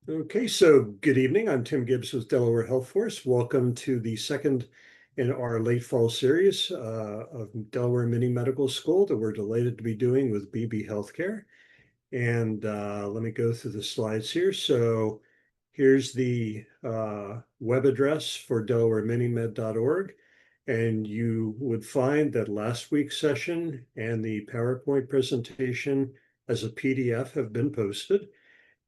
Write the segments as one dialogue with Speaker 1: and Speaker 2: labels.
Speaker 1: Okay, so good evening. I'm Tim Gibbs with Delaware Health Force. Welcome to the second in our late fall series of Delaware Mini Medical School that we're delighted to be doing with BB Healthcare. And let me go through the slides here. So here's the web address for DelawareMiniMed.org. And you would find that last week's session and the PowerPoint presentation as a PDF have been posted.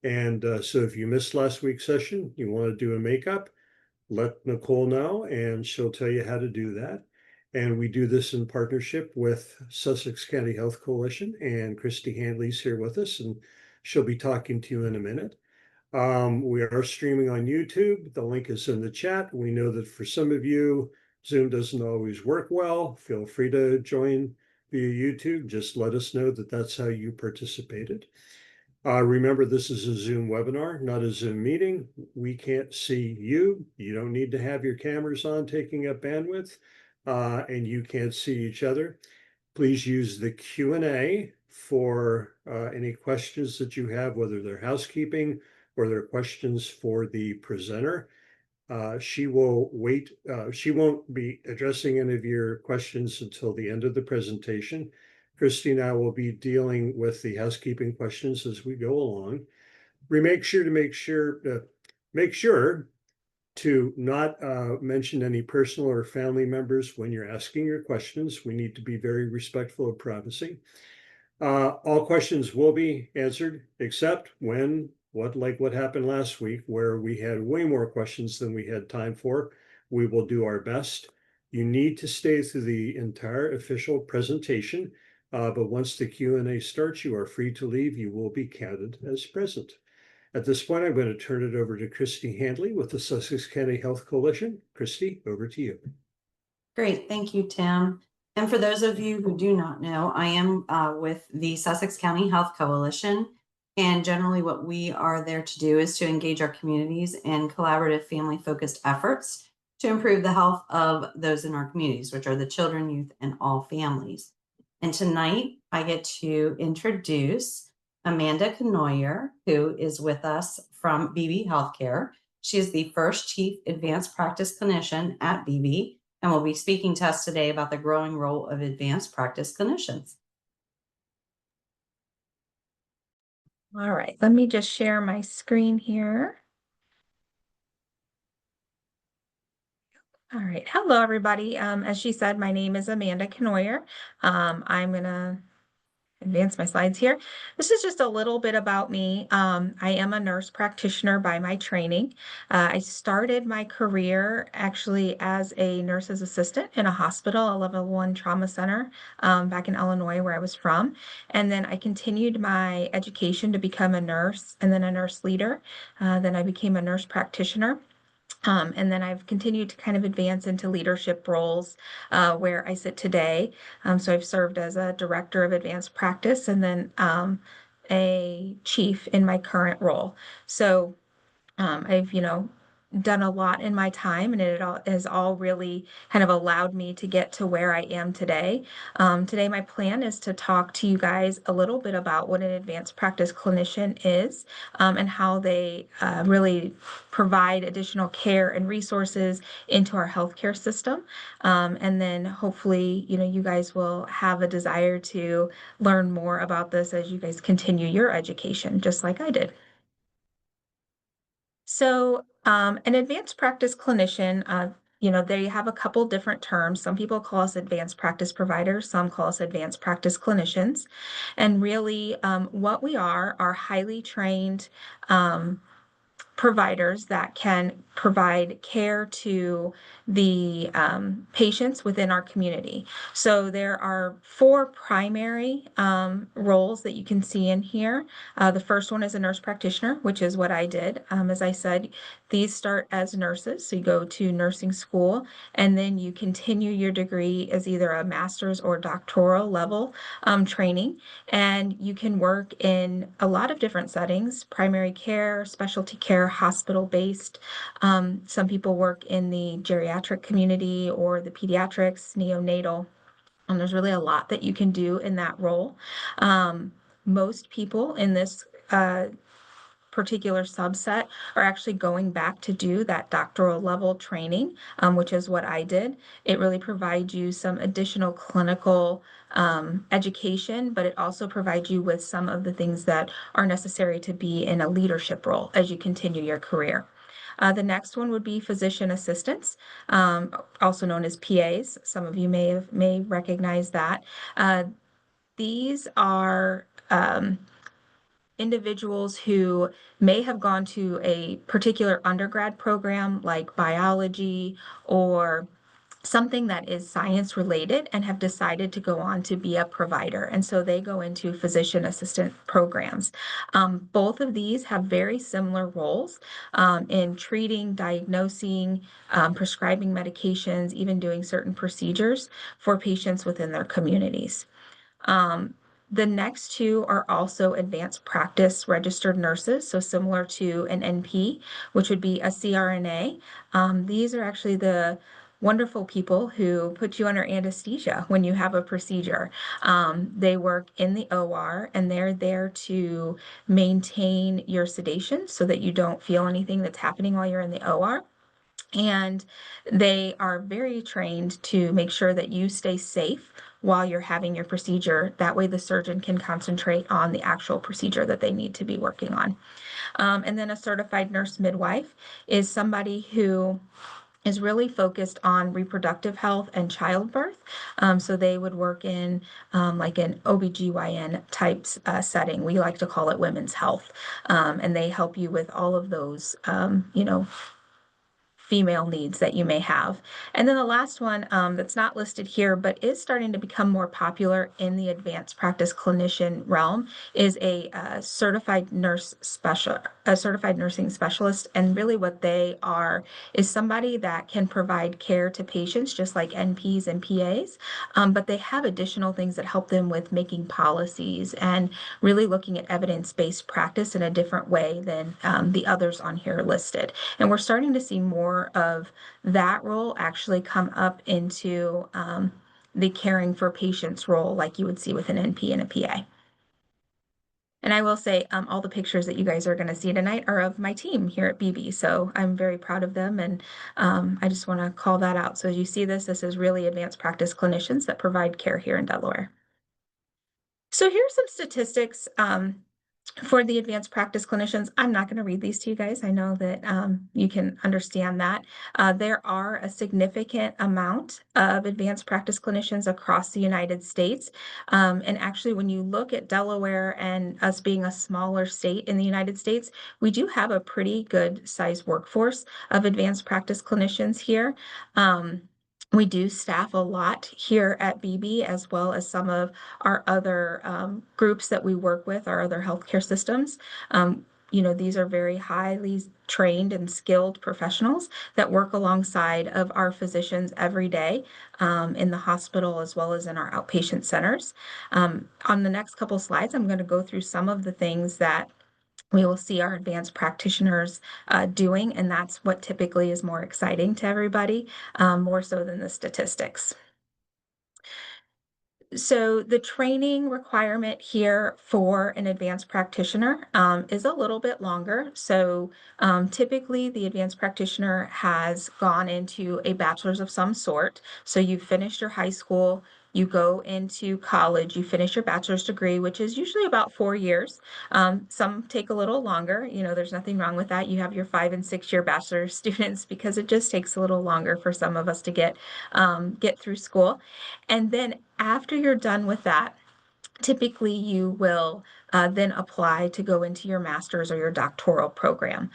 Speaker 1: And so if you missed last week's session, you want to do a makeup, let Nicole know and she'll tell you how to do that. And we do this in partnership with Sussex County Health Coalition, and Christy Handley's here with us and she'll be talking to you in a minute. We are streaming on YouTube. The link is in the chat. We know that for some of you, Zoom doesn't always work well. Feel free to join via YouTube. Just let us know that that's how you participated. Remember, this is a Zoom webinar, not a Zoom meeting. We can't see you. You don't need to have your cameras on taking up bandwidth, and you can't see each other. Please use the Q&A for any questions that you have, whether they're housekeeping or they're questions for the presenter. She will wait. She won't be addressing any of your questions until the end of the presentation. Christy and I will be dealing with the housekeeping questions as we go along. We make sure to not mention any personal or family members when you're asking your questions. We need to be very respectful of privacy. All questions will be answered except when what happened last week, where we had way more questions than we had time for. We will do our best. You need to stay through the entire official presentation, but once the Q&A starts, you are free to leave. You will be counted as present. At this point, I'm going to turn it over to Christy Handley with the Sussex County Health Coalition. Christy, over to you.
Speaker 2: Great, thank you, Tim. And for those of you who do not know, I am with the Sussex County Health Coalition. And generally what we are there to do is to engage our communities in collaborative family-focused efforts to improve the health of those in our communities, which are the children, youth, and all families. And tonight I get to introduce Amanda Connoyer, who is with us from BB Healthcare. She is the first Chief Advanced Practice Clinician at BB, and will be speaking to us today about the growing role of advanced practice clinicians.
Speaker 3: All right, let me just share my screen here. All right, hello everybody. As she said, my name is Amanda Connoyer. I'm gonna advance my slides here. This is just a little bit about me. I am a nurse practitioner by my training. I started my career actually as a nurse's assistant in a hospital, a level 1 trauma center back in Illinois, where I was from. And then I continued my education to become a nurse and then a nurse leader. Then I became a nurse practitioner. And then I've continued to kind of advance into leadership roles where I sit today. So I've served as a director of advanced practice and then a chief in my current role. So I've, done a lot in my time, and it all has all really kind of allowed me to get to where I am today. Today, my plan is to talk to you guys a little bit about what an advanced practice clinician is and how they really provide additional care and resources into our healthcare system. And then hopefully, you guys will have a desire to learn more about this as you guys continue your education, just like I did. So, an advanced practice clinician, they have a couple different terms. Some people call us advanced practice providers, some call us advanced practice clinicians. And really, what we are highly trained providers that can provide care to the patients within our community. So there are 4 primary roles that you can see in here. The first one is a nurse practitioner, which is what I did. As I said, these start as nurses. So you go to nursing school and then you continue your degree as either a master's or doctoral level training. And you can work in a lot of different settings: primary care, specialty care, hospital-based. Some people work in the geriatric community or the pediatrics, neonatal. There's really a lot that you can do in that role. Most people in this particular subset are actually going back to do that doctoral level training, which is what I did. It really provides you some additional clinical education, but it also provides you with some of the things that are necessary to be in a leadership role as you continue your career. The next one would be physician assistants, also known as PAs. Some of you may recognize that. These are individuals who may have gone to a particular undergrad program like biology or something that is science related and have decided to go on to be a provider. And so they go into physician assistant programs. Both of these have very similar roles in treating, diagnosing, prescribing medications, even doing certain procedures for patients within their communities. The next two are also advanced practice registered nurses, so similar to an NP, which would be a CRNA. These are actually the wonderful people who put you under anesthesia when you have a procedure. They work in the OR and they're there to maintain your sedation so that you don't feel anything that's happening while you're in the OR. And they are very trained to make sure that you stay safe while you're having your procedure. That way the surgeon can concentrate on the actual procedure that they need to be working on. And then a certified nurse midwife is somebody who is really focused on reproductive health and childbirth. So they would work in like an OBGYN type setting. We like to call it women's health. And they help you with all of those, female needs that you may have. And then the last one that's not listed here, but is starting to become more popular in the advanced practice clinician realm is a certified nursing specialist. And really what they are is somebody that can provide care to patients just like NPs and PAs, but they have additional things that help them with making policies and really looking at evidence-based practice in a different way than the others on here listed. And we're starting to see more of that role actually come up into the caring for patients role like you would see with an NP and a PA. And I will say all the pictures that you guys are going to see tonight are of my team here at BB. So I'm very proud of them. And I just want to call that out. So as you see this is really advanced practice clinicians that provide care here in Delaware. So here's some statistics for the advanced practice clinicians. I'm not going to read these to you guys. I know that you can understand that. There are a significant amount of advanced practice clinicians across the United States. And actually, when you look at Delaware and us being a smaller state in the United States, we do have a pretty good size workforce of advanced practice clinicians here. We do staff a lot here at BB, as well as some of our other groups that we work with, our other healthcare systems. These are very highly trained and skilled professionals that work alongside of our physicians every day in the hospital as well as in our outpatient centers. On the next couple slides, I'm going to go through some of the things that we will see our advanced practitioners doing, and that's what typically is more exciting to everybody, more so than the statistics. So the training requirement here for an advanced practitioner is a little bit longer. So typically the advanced practitioner has gone into a bachelor's of some sort. So you've finished your high school, you go into college, you finish your bachelor's degree, which is usually about 4 years. Some take a little longer. There's nothing wrong with that. You have your 5- and 6-year bachelor's students because it just takes a little longer for some of us to get through school. And then after you're done with that, typically you will then apply to go into your master's or your doctoral program.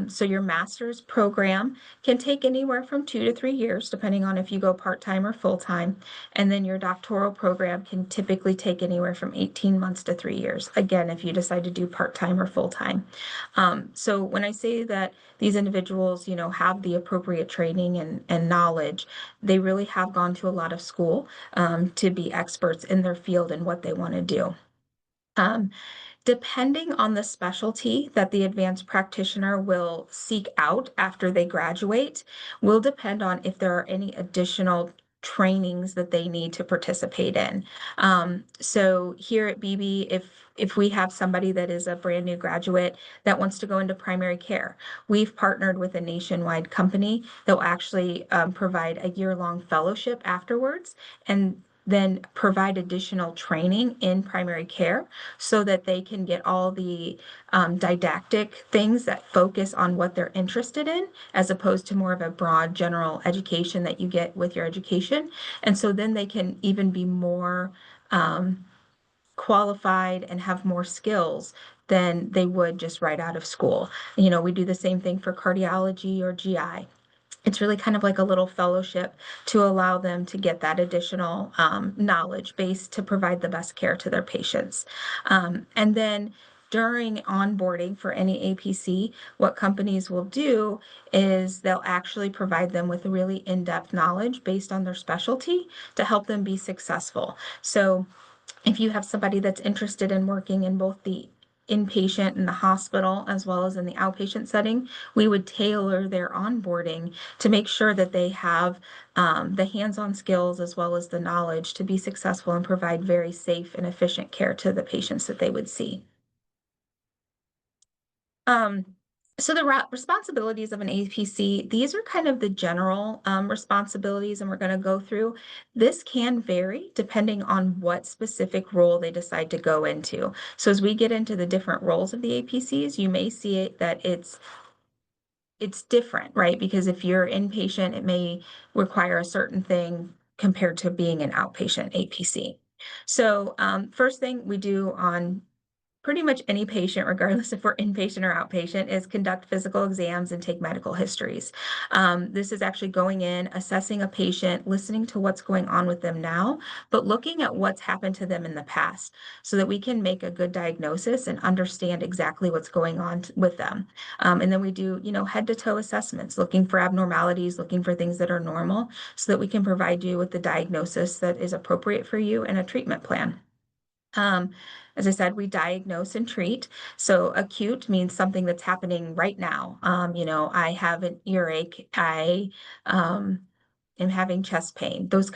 Speaker 3: So your master's program can take anywhere from 2 to 3 years, depending on if you go part-time or full-time. And then your doctoral program can typically take anywhere from 18 months to 3 years. Again, if you decide to do part-time or full-time. So when I say that these individuals, have the appropriate training and knowledge, they really have gone to a lot of school to be experts in their field and what they want to do. Depending on the specialty that the advanced practitioner will seek out after they graduate, will depend on if there are any additional trainings that they need to participate in. So here at BB, if we have somebody that is a brand new graduate that wants to go into primary care, we've partnered with a nationwide company that will actually provide a year-long fellowship afterwards, and then provide additional training in primary care so that they can get all the didactic things that focus on what they're interested in, as opposed to more of a broad general education that you get with your education. And so then they can even be more qualified and have more skills than they would just right out of school. You know, we do the same thing for cardiology or GI. It's really kind of like a little fellowship to allow them to get that additional knowledge base to provide the best care to their patients. And then during onboarding for any APC, what companies will do is they'll actually provide them with really in-depth knowledge based on their specialty to help them be successful. So if you have somebody that's interested in working in both the inpatient in the hospital as well as in the outpatient setting, we would tailor their onboarding to make sure that they have the hands-on skills as well as the knowledge to be successful and provide very safe and efficient care to the patients that they would see. So the responsibilities of an APC, these are kind of the general responsibilities, and we're going to go through. This can vary depending on what specific role they decide to go into. So as we get into the different roles of the APCs, you may see it that it's different, right? Because if you're inpatient, it may require a certain thing compared to being an outpatient APC. So first thing we do on pretty much any patient, regardless if we're inpatient or outpatient, is conduct physical exams and take medical histories. This is actually going in, assessing a patient, listening to what's going on with them now, but looking at what's happened to them in the past so that we can make a good diagnosis and understand exactly what's going on with them. And then we do, head to toe assessments, looking for abnormalities, looking for things that are normal so that we can provide you with the diagnosis that is appropriate for you and a treatment plan. As I said, we diagnose and treat. So acute means something that's happening right now. I have an earache. I am having chest pain. Those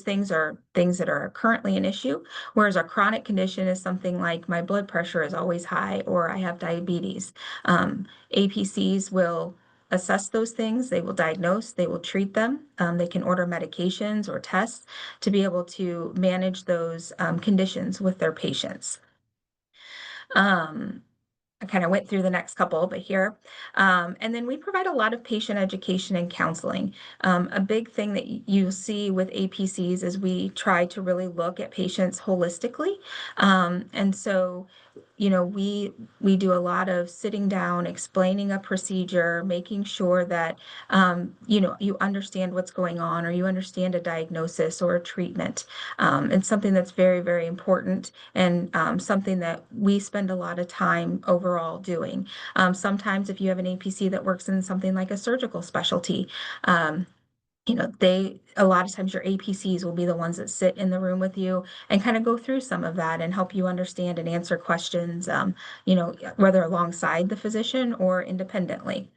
Speaker 3: things are things that are currently an issue. Whereas a chronic condition is something like my blood pressure is always high or I have diabetes. APCs will assess those things. They will diagnose, they will treat them. They can order medications or tests to be able to manage those conditions with their patients. I kind of went through the next couple, but here. And then we provide a lot of patient education and counseling. A big thing that you'll see with APCs is we try to really look at patients holistically. And so, we do a lot of sitting down, explaining a procedure, making sure that, you understand what's going on or you understand a diagnosis or a treatment. It's something that's very, very important and something that we spend a lot of time overall doing. Sometimes if you have an APC that works in something like a surgical specialty, a lot of times your APCs will be the ones that sit in the room with you and kind of go through some of that and help you understand and answer questions, whether alongside the physician or independently.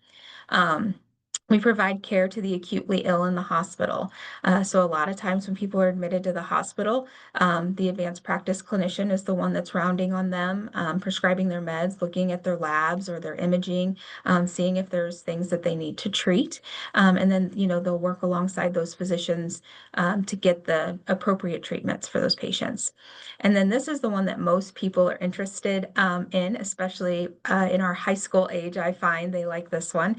Speaker 3: We provide care to the acutely ill in the hospital. So a lot of times when people are admitted to the hospital, the advanced practice clinician is the one that's rounding on them, prescribing their meds, looking at their labs or their imaging, seeing if there's things that they need to treat. And then, they'll work alongside those physicians to get the appropriate treatments for those patients. And then this is the one that most people are interested in, especially in our high school age. I find they like this one.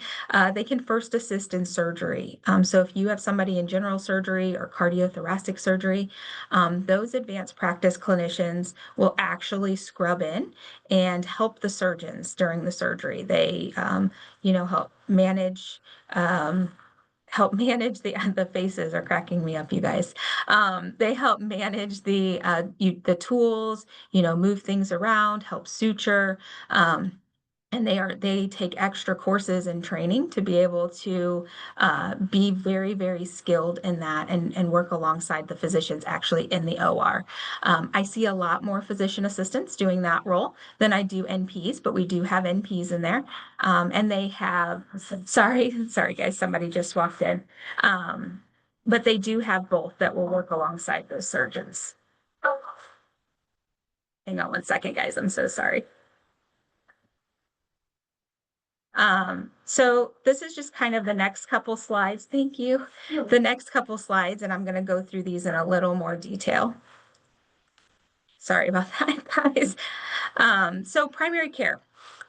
Speaker 3: They can first assist in surgery. So if you have somebody in general surgery or cardiothoracic surgery, those advanced practice clinicians will actually scrub in and help the surgeons during the surgery. They, help manage the faces are cracking me up, you guys. They help manage the tools, move things around, help suture. And they take extra courses and training to be able to be very, very skilled in that and work alongside the physicians actually in the OR. I see a lot more physician assistants doing that role than I do NPs, but we do have NPs in there. And they have, sorry guys, somebody just walked in. but they do have both that will work alongside those surgeons. Hang on one second, guys. I'm so sorry. So this is just kind of the next couple slides. Thank you. The next couple slides, and I'm going to go through these in a little more detail. Sorry about that, guys. So primary care.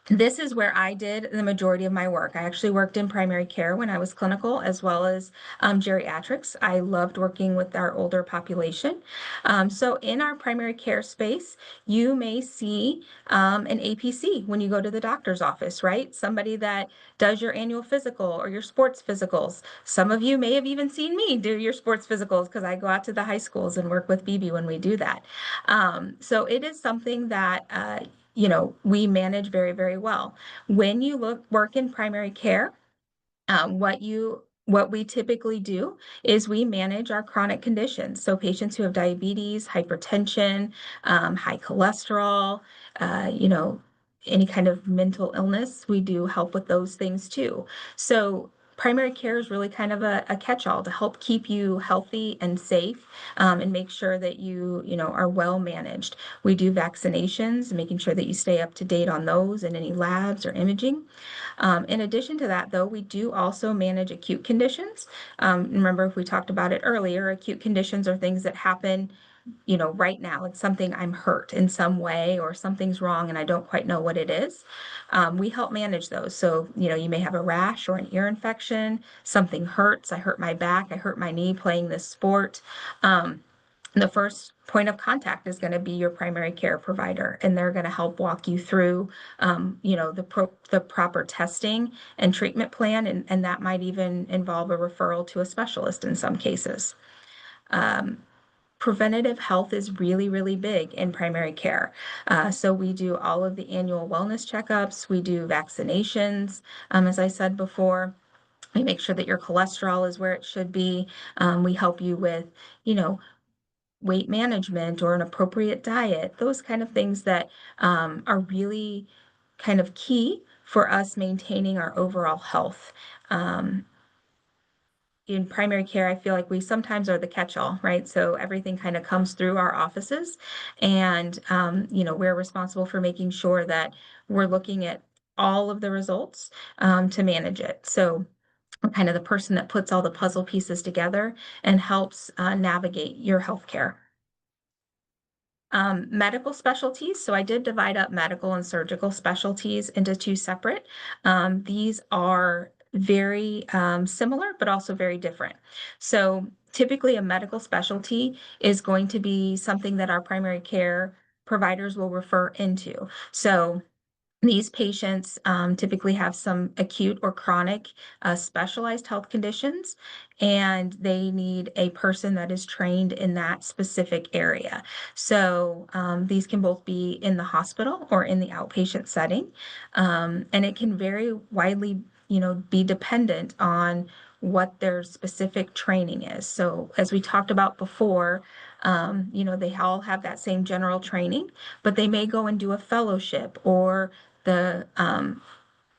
Speaker 3: This is where I did the majority of my work. I actually worked in primary care when I was clinical, as well as geriatrics. I loved working with our older population. So in our primary care space, you may see an APC when you go to the doctor's office, right? Somebody that does your annual physical or your sports physicals. Some of you may have even seen me do your sports physicals because I go out to the high schools and work with BB when we do that. So it is something that we manage very, very well. When you work in primary care, what we typically do is we manage our chronic conditions. So patients who have diabetes, hypertension, high cholesterol, any kind of mental illness, we do help with those things too. So primary care is really kind of a catch-all to help keep you healthy and safe, and make sure that you are well managed. We do vaccinations, making sure that you stay up to date on those and any labs or imaging. In addition to that, though, we do also manage acute conditions. Remember, if we talked about it earlier, acute conditions are things that happen, right now. It's something I'm hurt in some way or something's wrong and I don't quite know what it is. We help manage those. So, you may have a rash or an ear infection, something hurts. I hurt my back, I hurt my knee playing this sport. The first point of contact is going to be your primary care provider, and they're going to help walk you through, the proper testing and treatment plan, and that might even involve a referral to a specialist in some cases. Preventative health is really, really big in primary care. So we do all of the annual wellness checkups, we do vaccinations, as I said before. We make sure that your cholesterol is where it should be. We help you with, weight management or an appropriate diet, those kind of things that are really kind of key for us maintaining our overall health. In primary care, I feel like we sometimes are the catch-all, right? So everything kind of comes through our offices, and we're responsible for making sure that we're looking at all of the results to manage it. So I'm kind of the person that puts all the puzzle pieces together and helps navigate your healthcare. Medical specialties. So I did divide up medical and surgical specialties into two separate. These are very similar, but also very different. So typically a medical specialty is going to be something that our primary care providers will refer into. So these patients typically have some acute or chronic specialized health conditions, and they need a person that is trained in that specific area. So these can both be in the hospital or in the outpatient setting, and it can very widely, be dependent on what their specific training is. So as we talked about before, they all have that same general training, but they may go and do a fellowship, or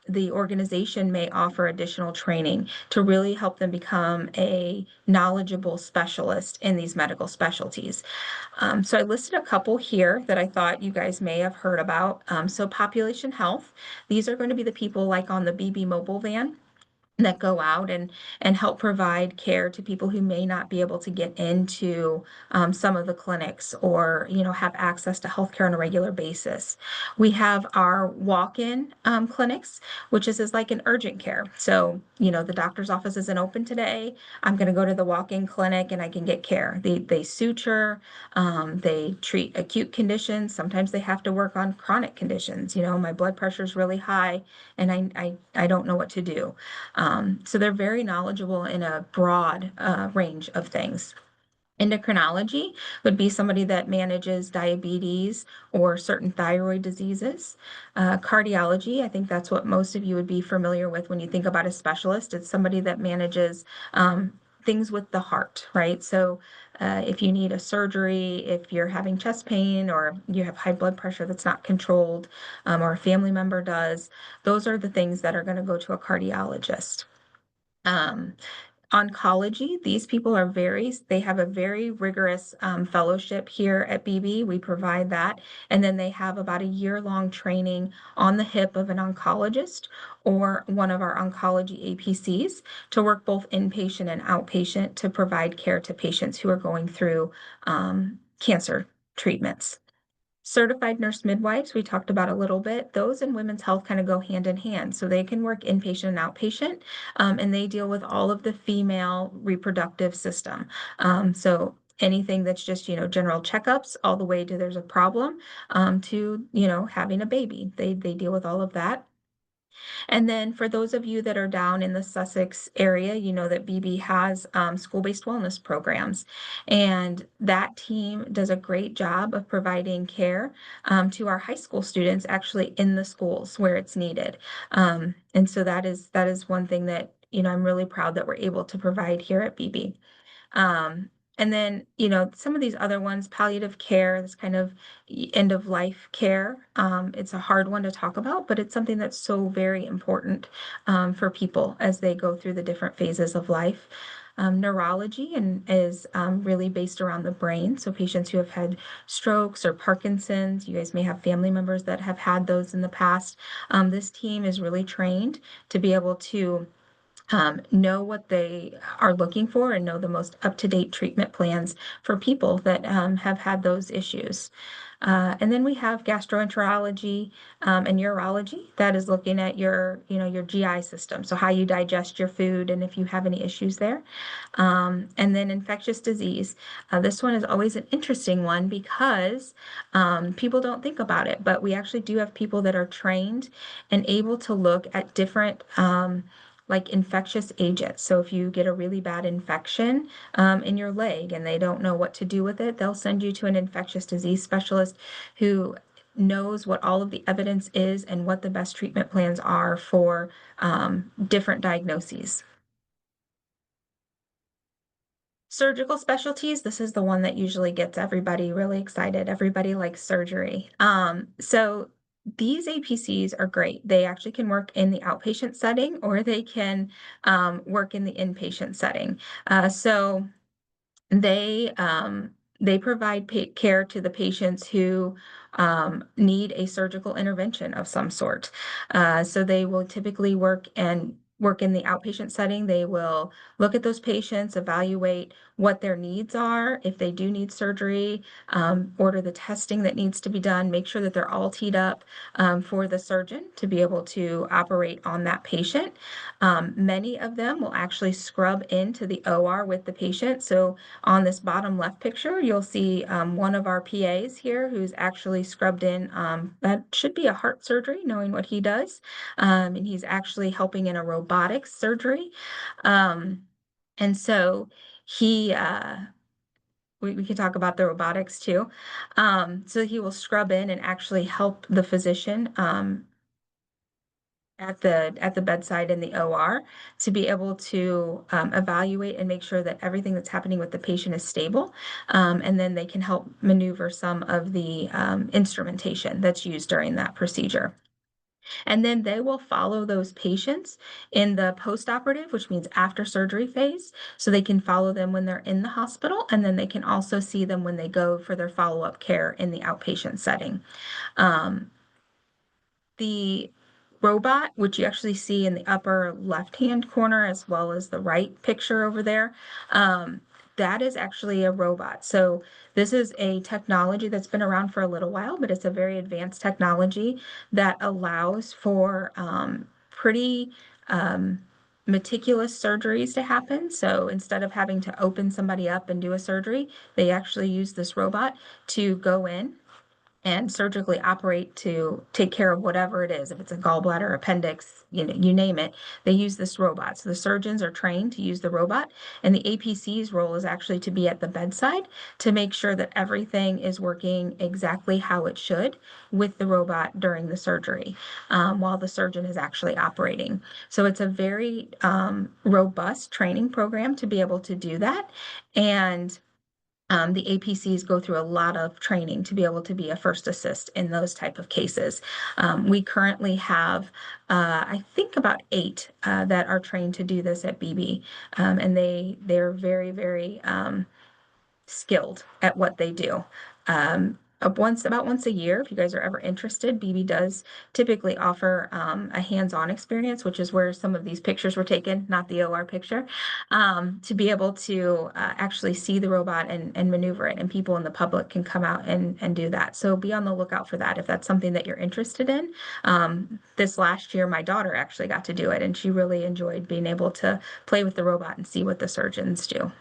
Speaker 3: the organization may offer additional training to really help them become a knowledgeable specialist in these medical specialties. So I listed a couple here that I thought you guys may have heard about. So population health, these are going to be the people like on the BB mobile van that go out and help provide care to people who may not be able to get into some of the clinics, or have access to healthcare on a regular basis. We have our walk-in clinics, which is like an urgent care. So the doctor's office isn't open today. I'm going to go to the walk-in clinic and I can get care. They suture, they treat acute conditions. Sometimes they have to work on chronic conditions. My blood pressure is really high and I don't know what to do. So they're very knowledgeable in a broad range of things. Endocrinology would be somebody that manages diabetes or certain thyroid diseases. Cardiology, I think that's what most of you would be familiar with when you think about a specialist. It's somebody that manages things with the heart, right? So if you need a surgery, if you're having chest pain, or you have high blood pressure that's not controlled, or a family member does, those are the things that are going to go to a cardiologist. oncology, these people are they have a very rigorous fellowship here at BB. We provide that. And then they have about a year-long training on the hip of an oncologist or one of our oncology APCs to work both inpatient and outpatient to provide care to patients who are going through cancer treatments. Certified nurse midwives, we talked about a little bit. Those in women's health kind of go hand in hand. So they can work inpatient and outpatient, and they deal with all of the female reproductive system. So anything that's just, general checkups all the way to there's a problem, to, having a baby. They deal with all of that. And then for those of you that are down in the Sussex area, you know that BB has school-based wellness programs. And that team does a great job of providing care to our high school students actually in the schools where it's needed. And so that is one thing that, I'm really proud that we're able to provide here at BB. And then, some of these other ones, palliative care, this kind of end of life care. It's a hard one to talk about, but it's something that's so very important for people as they go through the different phases of life. Neurology is really based around the brain. So patients who have had strokes or Parkinson's, you guys may have family members that have had those in the past. This team is really trained to be able to know what they are looking for and know the most up-to-date treatment plans for people that have had those issues. And then we have gastroenterology and urology that is looking at your GI system, so how you digest your food and if you have any issues there. And then infectious disease. This one is always an interesting one because people don't think about it, but we actually do have people that are trained and able to look at different like infectious agents. So if you get a really bad infection in your leg and they don't know what to do with it, they'll send you to an infectious disease specialist who knows what all of the evidence is and what the best treatment plans are for different diagnoses. Surgical specialties, this is the one that usually gets everybody really excited. Everybody likes surgery. So these APCs are great. They actually can work in the outpatient setting or they can work in the inpatient setting. So they provide care to the patients who need a surgical intervention of some sort. So they will typically work in the outpatient setting. They will look at those patients, evaluate what their needs are, if they do need surgery, order the testing that needs to be done, make sure that they're all teed up for the surgeon to be able to operate on that patient. Many of them will actually scrub into the OR with the patient. So on this bottom left picture, you'll see one of our PAs here who's actually scrubbed in. That should be a heart surgery, knowing what he does. And he's actually helping in a robotics surgery. And so he, we can talk about the robotics too. So he will scrub in and actually help the physician at the bedside in the OR to be able to evaluate and make sure that everything that's happening with the patient is stable. And then they can help maneuver some of the instrumentation that's used during that procedure. And then they will follow those patients in the post-operative, which means after surgery phase. So they can follow them when they're in the hospital, and then they can also see them when they go for their follow-up care in the outpatient setting. The robot, which you actually see in the upper left-hand corner, as well as the right picture over there, that is actually a robot. So this is a technology that's been around for a little while, but it's a very advanced technology that allows for pretty meticulous surgeries to happen. So instead of having to open somebody up and do a surgery, they actually use this robot to go in and surgically operate to take care of whatever it is. If it's a gallbladder, appendix, you name it, they use this robot. So the surgeons are trained to use the robot, and the APC's role is actually to be at the bedside to make sure that everything is working exactly how it should with the robot during the surgery, while the surgeon is actually operating. So it's a very robust training program to be able to do that. And the APCs go through a lot of training to be able to be a first assist in those type of cases. We currently have, I think, about 8 that are trained to do this at BB, and they're very, very skilled at what they do. About once a year, if you guys are ever interested, BB does typically offer a hands-on experience, which is where some of these pictures were taken, not the OR picture, to be able to actually see the robot and maneuver it, and people in the public can come out and do that. So be on the lookout for that if that's something that you're interested in. This last year, my daughter actually got to do it, and she really enjoyed being able to play with the robot and see what the surgeons do.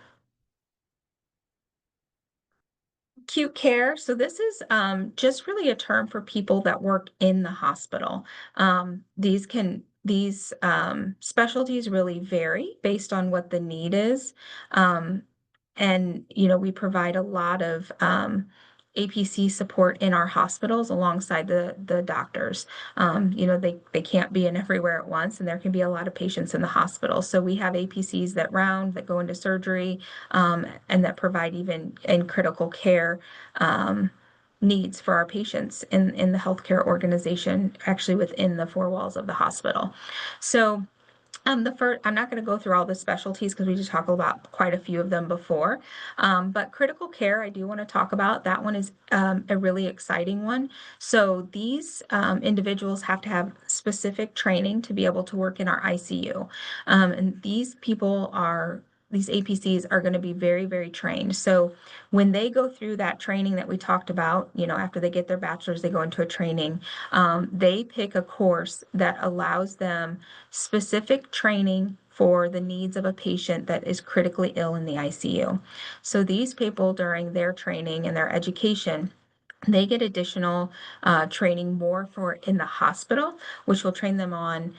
Speaker 3: Acute care. So this is just really a term for people that work in the hospital. These specialties really vary based on what the need is. Um, and we provide a lot of APC support in our hospitals alongside the doctors. They can't be in everywhere at once, and there can be a lot of patients in the hospital. So we have APCs that round, that go into surgery, and that provide even in critical care needs for our patients in the healthcare organization, actually within the 4 walls of the hospital. So I'm not going to go through all the specialties because we just talked about quite a few of them before. But critical care, I do want to talk about. That one is a really exciting one. So these individuals have to have specific training to be able to work in our ICU. And these APCs are going to be very, very trained. So when they go through that training that we talked about, after they get their bachelor's, they go into a training. They pick a course that allows them specific training for the needs of a patient that is critically ill in the ICU. So these people, during their training and their education, they get additional training more for in the hospital, which will train them on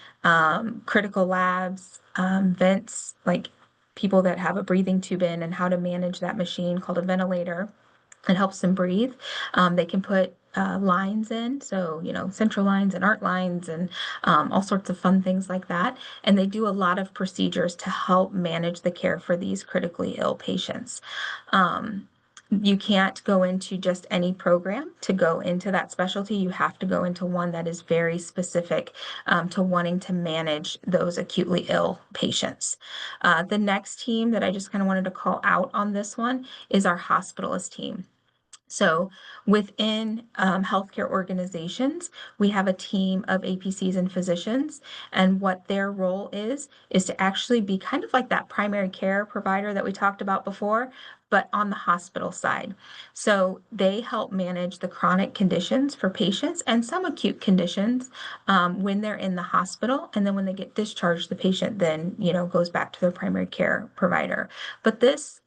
Speaker 3: critical labs, vents, like people that have a breathing tube in, and how to manage that machine called a ventilator. It helps them breathe. They can put lines in, so central lines and art lines and all sorts of fun things like that. And they do a lot of procedures to help manage the care for these critically ill patients. You can't go into just any program to go into that specialty. You have to go into one that is very specific to wanting to manage those acutely ill patients. The next team that I just kind of wanted to call out on this one is our hospitalist team. So within healthcare organizations, we have a team of APCs and physicians, and what their role is to actually be kind of like that primary care provider that we talked about before, but on the hospital side. So they help manage the chronic conditions for patients and some acute conditions when they're in the hospital, and then when they get discharged, the patient then goes back to their primary care provider. But this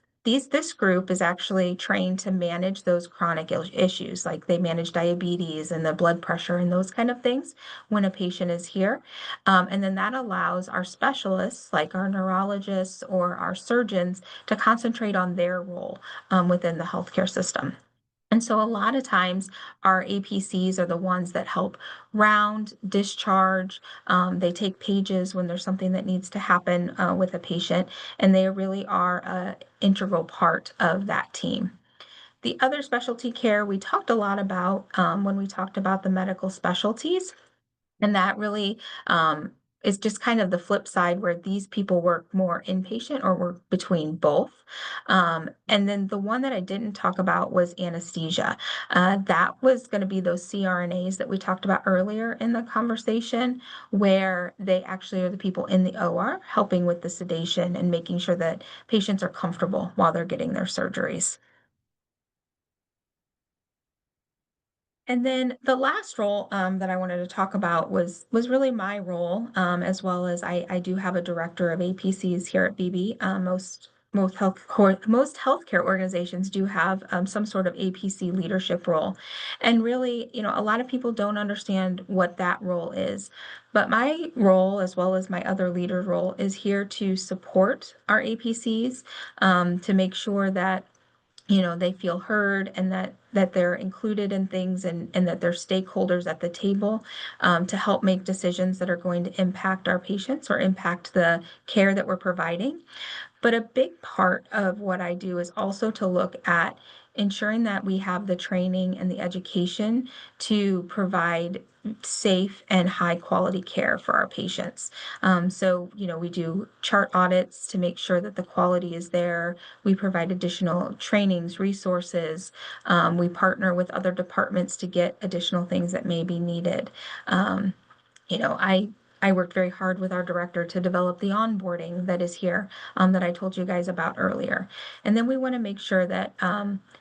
Speaker 3: group is actually trained to manage those chronic issues, like they manage diabetes and the blood pressure and those kind of things when a patient is here. And then that allows our specialists, like our neurologists or our surgeons, to concentrate on their role within the healthcare system. And so a lot of times our APCs are the ones that help round, discharge. They take pages when there's something that needs to happen with a patient, and they really are an integral part of that team. The other specialty care we talked a lot about when we talked about the medical specialties. And that really is just kind of the flip side, where these people work more inpatient or work between both. And then the one that I didn't talk about was anesthesia. That was going to be those CRNAs that we talked about earlier in the conversation, where they actually are the people in the OR helping with the sedation and making sure that patients are comfortable while they're getting their surgeries. And then the last role that I wanted to talk about was really my role, as well as I do have a director of APCs here at BB. Most healthcare organizations do have some sort of APC leadership role, and really, a lot of people don't understand what that role is. But my role, as well as my other leader role, is here to support our APCs, to make sure that they feel heard, and that they're included in things, and that they're stakeholders at the table to help make decisions that are going to impact our patients or impact the care that we're providing. But a big part of what I do is also to look at ensuring that we have the training and the education to provide safe and high quality care for our patients. So, we do chart audits to make sure that the quality is there. We provide additional trainings, resources. We partner with other departments to get additional things that may be needed. Um, I worked very hard with our director to develop the onboarding that is here, that I told you guys about earlier. And then we want to make sure that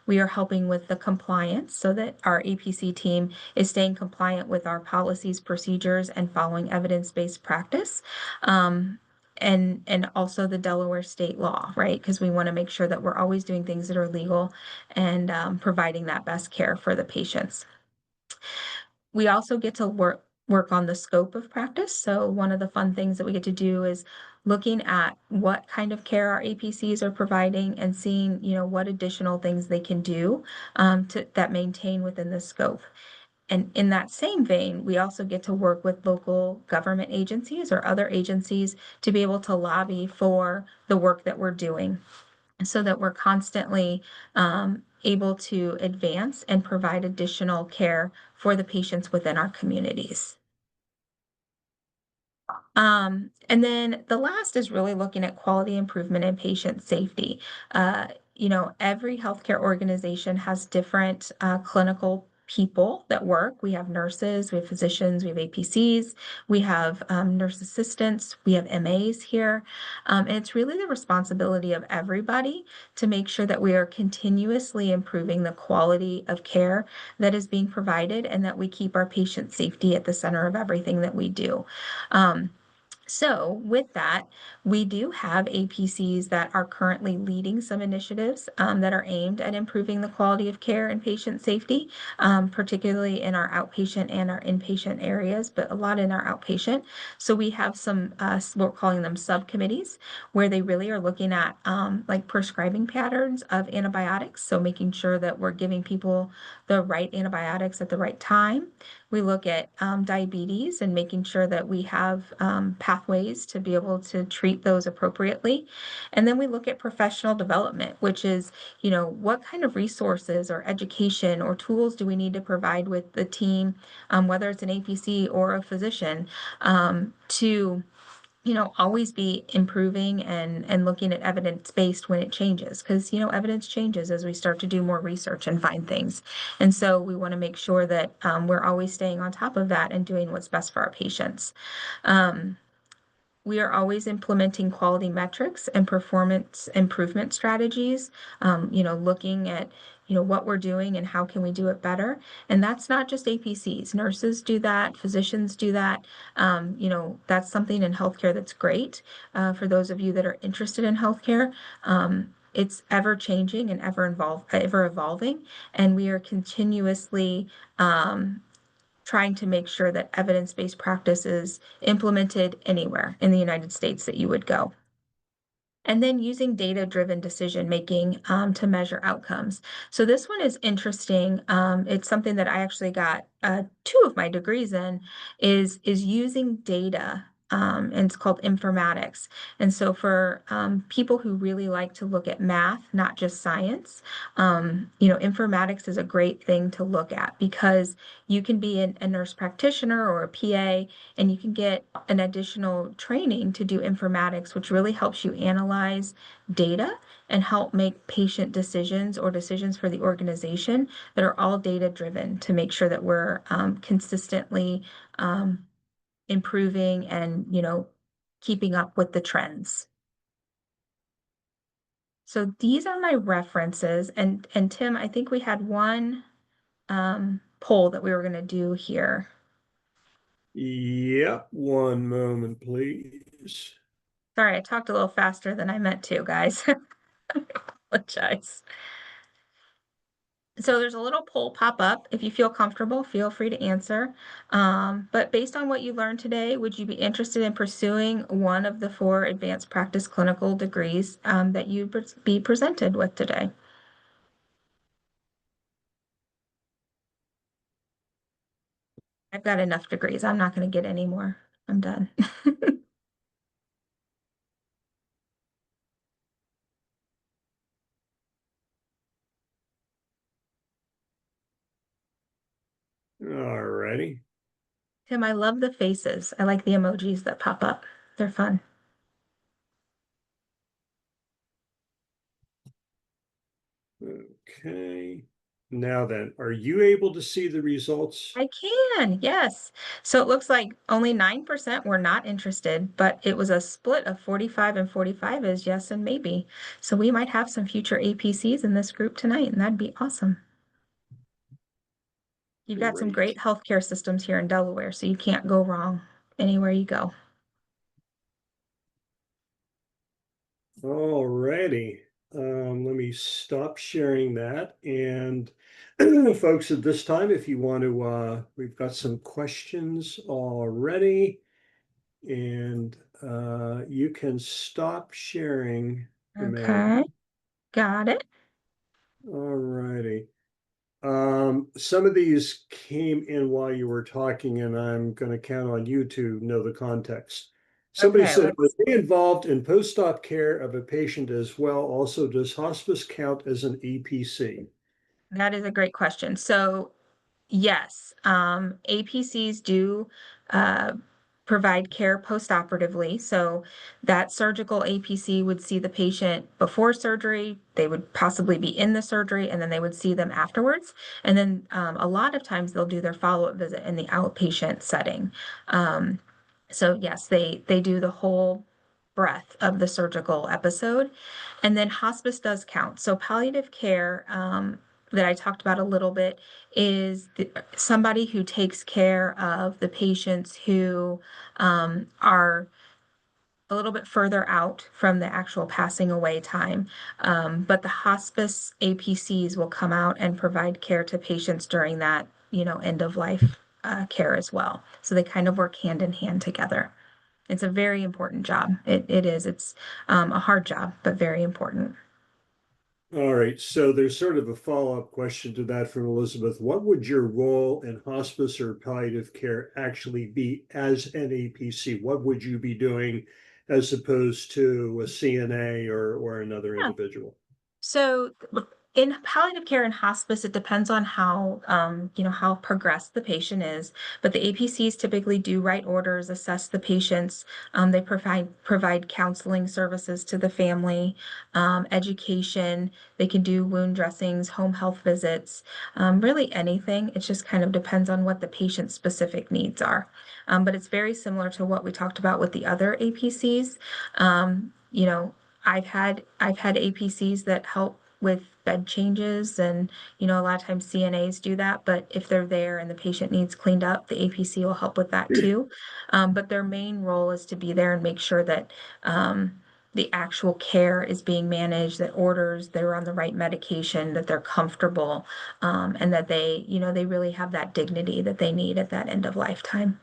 Speaker 3: we are helping with the compliance so that our APC team is staying compliant with our policies, procedures, and following evidence-based practice. And also the Delaware state law, right? Because we want to make sure that we're always doing things that are legal and providing that best care for the patients. We also get to work on the scope of practice. So one of the fun things that we get to do is looking at what kind of care our APCs are providing and seeing, what additional things they can do that maintain within the scope. And in that same vein, we also get to work with local government agencies or other agencies to be able to lobby for the work that we're doing so that we're constantly able to advance and provide additional care for the patients within our communities. And then the last is really looking at quality improvement and patient safety. Every healthcare organization has different clinical people that work. We have nurses, we have physicians, we have APCs, we have nurse assistants, we have MAs here. And it's really the responsibility of everybody to make sure that we are continuously improving the quality of care that is being provided and that we keep our patient safety at the center of everything that we do. So with that, we do have APCs that are currently leading some initiatives that are aimed at improving the quality of care and patient safety, particularly in our outpatient and our inpatient areas, but a lot in our outpatient. So we have some, we're calling them subcommittees, where they really are looking at like prescribing patterns of antibiotics. So making sure that we're giving people the right antibiotics at the right time. We look at diabetes and making sure that we have pathways to be able to treat those appropriately. And then we look at professional development, which is, what kind of resources or education or tools do we need to provide with the team, whether it's an APC or a physician, to always be improving and looking at evidence-based when it changes, because, evidence changes as we start to do more research and find things. And so we want to make sure that we're always staying on top of that and doing what's best for our patients. We are always implementing quality metrics and performance improvement strategies, looking at, what we're doing and how can we do it better. And that's not just APCs. Nurses do that, physicians do that. That's something in healthcare that's great. For those of you that are interested in healthcare, it's ever changing and ever evolving, and we are continuously trying to make sure that evidence-based practice is implemented anywhere in the United States that you would go. And then using data-driven decision-making to measure outcomes. So this one is interesting. It's something that I actually got 2 of my degrees in, is using data. And it's called informatics. And so for people who really like to look at math, not just science, informatics is a great thing to look at, because you can be a nurse practitioner or a PA, and you can get an additional training to do informatics, which really helps you analyze data and help make patient decisions or decisions for the organization that are all data driven, to make sure that we're consistently improving and, keeping up with the trends. So these are my references. And Tim, I think we had one poll that we were going to do here.
Speaker 1: Yep, one moment, please.
Speaker 3: Sorry, I talked a little faster than I meant to, guys. I apologize. So there's a little poll pop up. If you feel comfortable, feel free to answer. But based on what you learned today, would you be interested in pursuing one of the 4 advanced practice clinical degrees that you be presented with today? I've got enough degrees. I'm not going to get any more. I'm done.
Speaker 1: righty.
Speaker 3: Tim, I love the faces. I like the emojis that pop up. They're fun.
Speaker 1: Okay. Now then, are you able to see the results?
Speaker 3: I can, yes. So it looks like only 9% were not interested, but it was a split of 45 and 45 is yes and maybe. So we might have some future APCs in this group tonight, and that'd be awesome. You've got some
Speaker 1: Great.
Speaker 3: great healthcare systems here in Delaware, so you can't go wrong anywhere you go.
Speaker 1: All righty. Let me stop sharing that. And folks, at this time, if you want to, we've got some questions already, and you can stop sharing,
Speaker 3: Okay,
Speaker 1: Amanda.
Speaker 3: got it.
Speaker 1: All righty. Some of these came in while you were talking, and I'm going to count on you to know the context. Somebody
Speaker 3: Okay,
Speaker 1: said, "Are they involved in post-op care of a patient as well? Also, does hospice count as an APC?"
Speaker 3: that is a great question. So yes, APCs do uh, provide care postoperatively. So that surgical APC would see the patient before surgery. They would possibly be in the surgery, and then they would see them afterwards. And then a lot of times they'll do their follow-up visit in the outpatient setting. Um, so yes, they do the whole breadth of the surgical episode. And then hospice does count. So palliative care, that I talked about a little bit is somebody who takes care of the patients who are a little bit further out from the actual passing away time. But the hospice APCs will come out and provide care to patients during that, end of life care as well. So they kind of work hand in hand together. It's a very important job. It is. It's a hard job, but very important.
Speaker 1: All right, so there's sort of a follow-up question to that from Elizabeth. What would your role in hospice or palliative care actually be as an APC? What would you be doing as opposed to a CNA or another
Speaker 3: Yeah.
Speaker 1: individual?
Speaker 3: So in palliative care and hospice, it depends on how progressed the patient is. But the APCs typically do write orders, assess the patients. They provide counseling services to the family, education. They can do wound dressings, home health visits, really anything. It just kind of depends on what the patient's specific needs are. But it's very similar to what we talked about with the other APCs. Um, you know, I've had APCs that help with bed changes and a lot of times CNAs do that, but if they're there and the patient needs cleaned up, the APC will help with that too. But their main role is to be there and make sure that the actual care is being managed, that they're on the right medication, that they're comfortable, and that they really have that dignity that they need at that end of lifetime.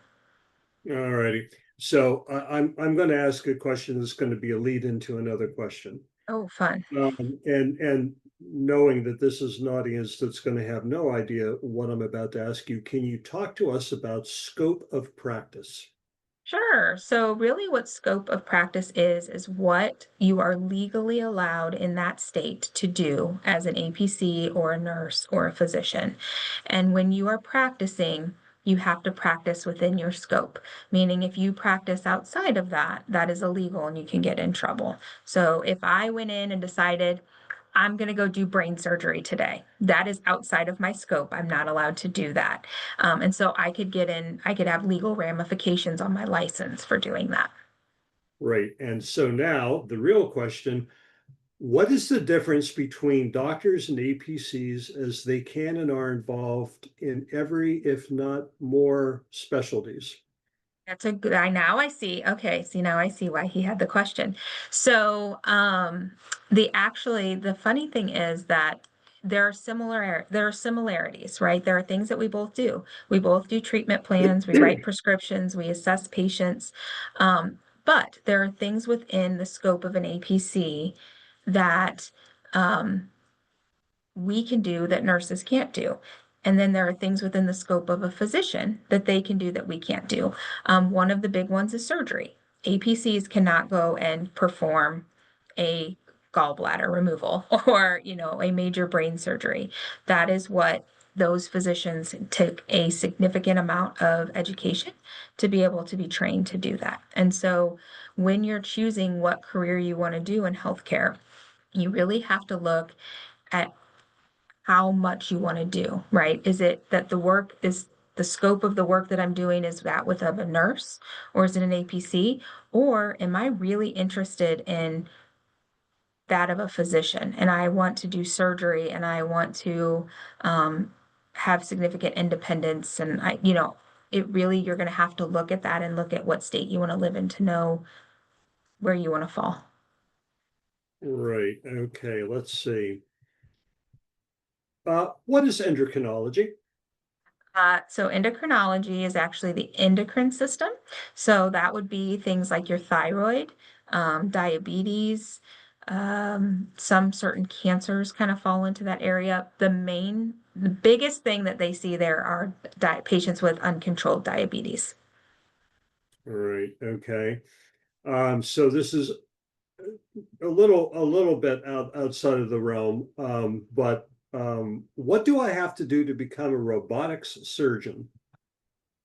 Speaker 1: All righty. So I'm going to ask a question that's going to be a lead into another question.
Speaker 3: Oh, fun.
Speaker 1: And knowing that this is an audience that's going to have no idea what I'm about to ask you, can you talk to us about scope of practice?
Speaker 3: Sure. So really what scope of practice is what you are legally allowed in that state to do as an APC or a nurse or a physician. And when you are practicing, you have to practice within your scope, meaning if you practice outside of that, that is illegal and you can get in trouble. So if I went in and decided, I'm going to go do brain surgery today. That is outside of my scope. I'm not allowed to do that. And so I could have legal ramifications on my license for doing that.
Speaker 1: Right. And so now the real question, what is the difference between doctors and APCs as they can and are involved in every, if not more, specialties?
Speaker 3: That's a good, now I see. Okay, see now I see why he had the question. So, the funny thing is that there are similarities, right? There are things that we both do. We both do treatment plans, we write prescriptions, we assess patients. But there are things within the scope of an APC that um, we can do that nurses can't do. And then there are things within the scope of a physician that they can do that we can't do. One of the big ones is surgery. APCs cannot go and perform a gallbladder removal or, a major brain surgery. That is what those physicians take a significant amount of education to be able to be trained to do that. And so when you're choosing what career you want to do in healthcare, you really have to look at how much you want to do, right? Is it that the scope of the work that I'm doing is that with of a nurse, or is it an APC, or am I really interested in that of a physician and I want to do surgery and I want to have significant independence, and it really, you're going to have to look at that and look at what state you want to live in to know where you want to fall.
Speaker 1: Right. Okay. Let's see. What is endocrinology?
Speaker 3: So endocrinology is actually the endocrine system. So that would be things like your thyroid, diabetes, some certain cancers kind of fall into that area. The biggest thing that they see there are patients with uncontrolled diabetes.
Speaker 1: Right. Okay. So this is a little bit outside of the realm, but what do I have to do to become a robotics surgeon?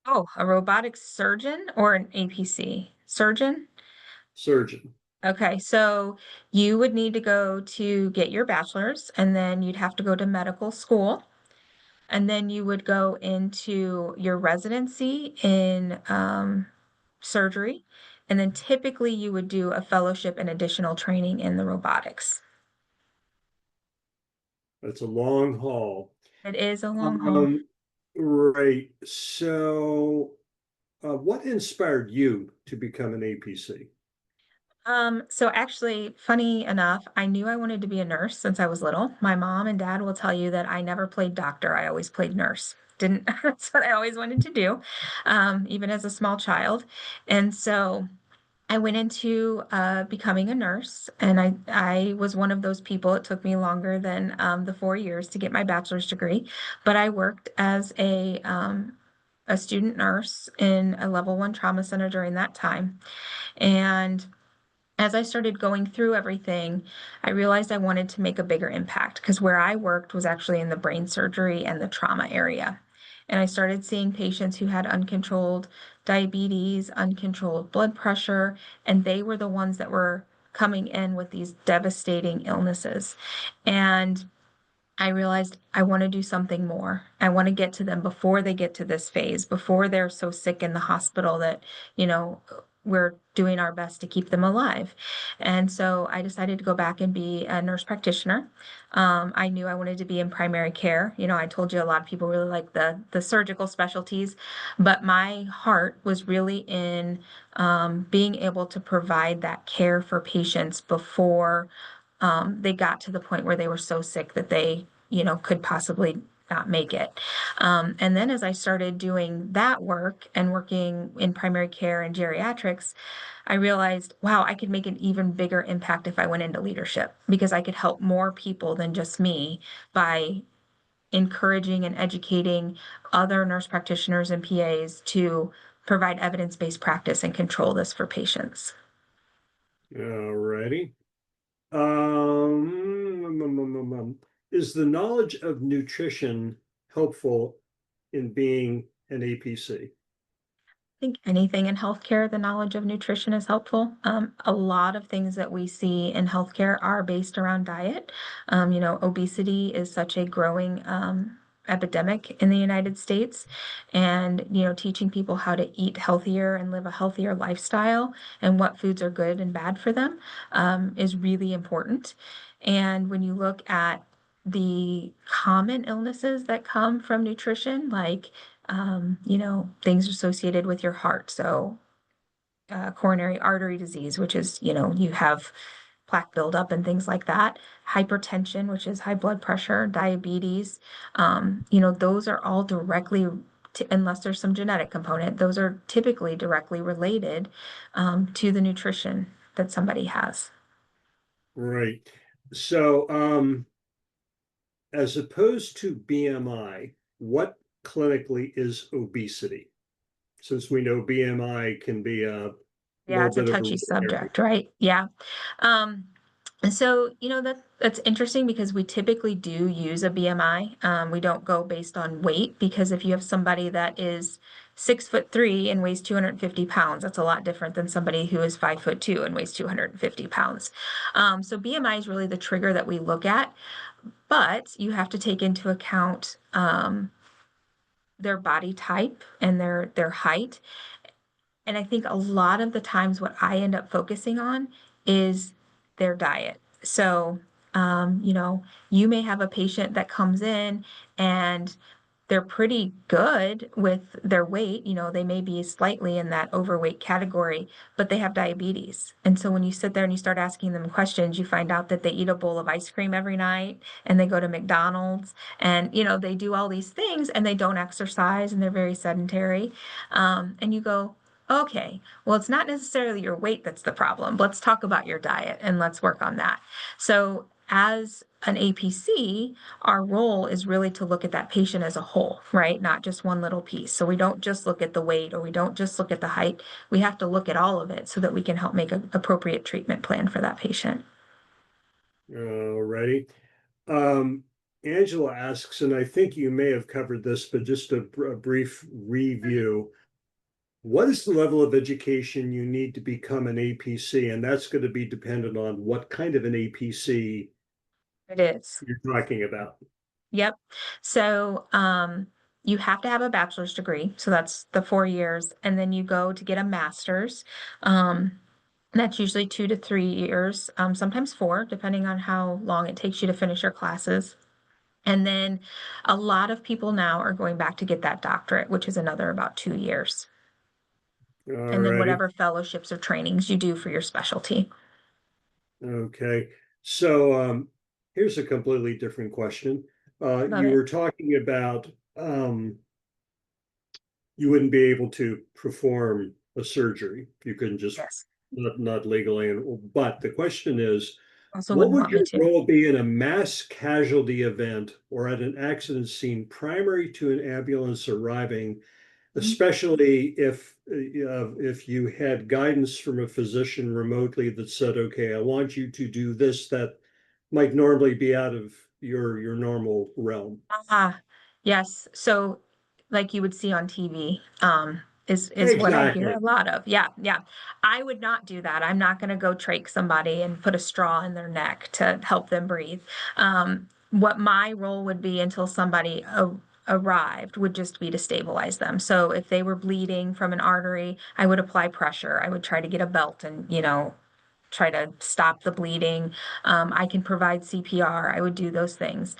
Speaker 3: Oh, a robotics surgeon or an APC surgeon?
Speaker 1: Surgeon.
Speaker 3: Okay, so you would need to go to get your bachelor's, and then you'd have to go to medical school. And then you would go into your residency in surgery. And then typically you would do a fellowship and additional training in the robotics.
Speaker 1: That's a long haul.
Speaker 3: It is a long haul.
Speaker 1: Um, right. So, what inspired you to become an APC?
Speaker 3: So actually, funny enough, I knew I wanted to be a nurse since I was little. My mom and dad will tell you that I never played doctor. I always played nurse. Didn't, that's what I always wanted to do, even as a small child. And so I went into becoming a nurse, and I was one of those people. It took me longer than the 4 years to get my bachelor's degree, but I worked as a student nurse in a level 1 trauma center during that time. And as I started going through everything, I realized I wanted to make a bigger impact because where I worked was actually in the brain surgery and the trauma area. And I started seeing patients who had uncontrolled diabetes, uncontrolled blood pressure, and they were the ones that were coming in with these devastating illnesses. And I realized I want to do something more. I want to get to them before they get to this phase, before they're so sick in the hospital that, you know, we're doing our best to keep them alive. And so I decided to go back and be a nurse practitioner. I knew I wanted to be in primary care. I told you a lot of people really like the surgical specialties, but my heart was really in being able to provide that care for patients before they got to the point where they were so sick that they, could possibly not make it. And then as I started doing that work and working in primary care and geriatrics, I realized, wow, I could make an even bigger impact if I went into leadership because I could help more people than just me by encouraging and educating other nurse practitioners and PAs to provide evidence-based practice and control this for patients.
Speaker 1: Alrighty. Is the knowledge of nutrition helpful in being an APC?
Speaker 3: Think anything in healthcare, the knowledge of nutrition is helpful. A lot of things that we see in healthcare are based around diet. Obesity is such a growing epidemic in the United States, and teaching people how to eat healthier and live a healthier lifestyle and what foods are good and bad for them is really important. And when you look at the common illnesses that come from nutrition, like things associated with your heart. So, coronary artery disease, which is, you have plaque buildup and things like that. Hypertension, which is high blood pressure, diabetes. Those are all unless there's some genetic component, those are typically directly related to the nutrition that somebody has.
Speaker 1: Right. So, as opposed to BMI, what clinically is obesity? Since we know BMI can be a
Speaker 3: Yeah,
Speaker 1: little
Speaker 3: it's a
Speaker 1: bit of a
Speaker 3: touchy
Speaker 1: red herring.
Speaker 3: subject, right? Yeah. Um, And so, that's interesting because we typically do use a BMI. We don't go based on weight because if you have somebody that is 6'3" and weighs 250 pounds, that's a lot different than somebody who is 5'2" and weighs 250 pounds. So BMI is really the trigger that we look at, but you have to take into account their body type and their height. And I think a lot of the times what I end up focusing on is their diet. So, you may have a patient that comes in and they're pretty good with their weight. They may be slightly in that overweight category, but they have diabetes. And so when you sit there and you start asking them questions, you find out that they eat a bowl of ice cream every night and they go to McDonald's and, they do all these things and they don't exercise and they're very sedentary. And you go, okay, well, it's not necessarily your weight that's the problem. Let's talk about your diet and let's work on that. So as an APC, our role is really to look at that patient as a whole, right? Not just one little piece. So we don't just look at the weight or we don't just look at the height. We have to look at all of it so that we can help make an appropriate treatment plan for that patient.
Speaker 1: Alrighty. Angela asks, and I think you may have covered this, but just a brief review. What is the level of education you need to become an APC? And that's going to be dependent on what kind of an APC
Speaker 3: It is.
Speaker 1: you're talking about.
Speaker 3: Yep. So you have to have a bachelor's degree. So that's the 4 years. And then you go to get a master's. That's usually 2 to 3 years, sometimes 4, depending on how long it takes you to finish your classes. And then a lot of people now are going back to get that doctorate, which is another about 2 years. And then
Speaker 1: Alrighty.
Speaker 3: whatever fellowships or trainings you do for your specialty.
Speaker 1: Okay. So here's a completely different question.
Speaker 3: Love
Speaker 1: You
Speaker 3: it.
Speaker 1: were talking about you wouldn't be able to perform a surgery. You couldn't just
Speaker 3: Yes.
Speaker 1: not legally. But the question is,
Speaker 3: Also
Speaker 1: what
Speaker 3: wouldn't
Speaker 1: would
Speaker 3: want me
Speaker 1: your
Speaker 3: to.
Speaker 1: role be in a mass casualty event or at an accident scene primary to an ambulance arriving, especially if you had guidance from a physician remotely that said, okay, I want you to do this that might normally be out of your normal realm.
Speaker 3: Ah, yes. So like you would see on TV, is what I hear
Speaker 1: Exactly.
Speaker 3: a lot of. Yeah, yeah. I would not do that. I'm not going to go trach somebody and put a straw in their neck to help them breathe. What my role would be until somebody arrived would just be to stabilize them. So if they were bleeding from an artery, I would apply pressure. I would try to get a belt and, try to stop the bleeding. I can provide CPR. I would do those things.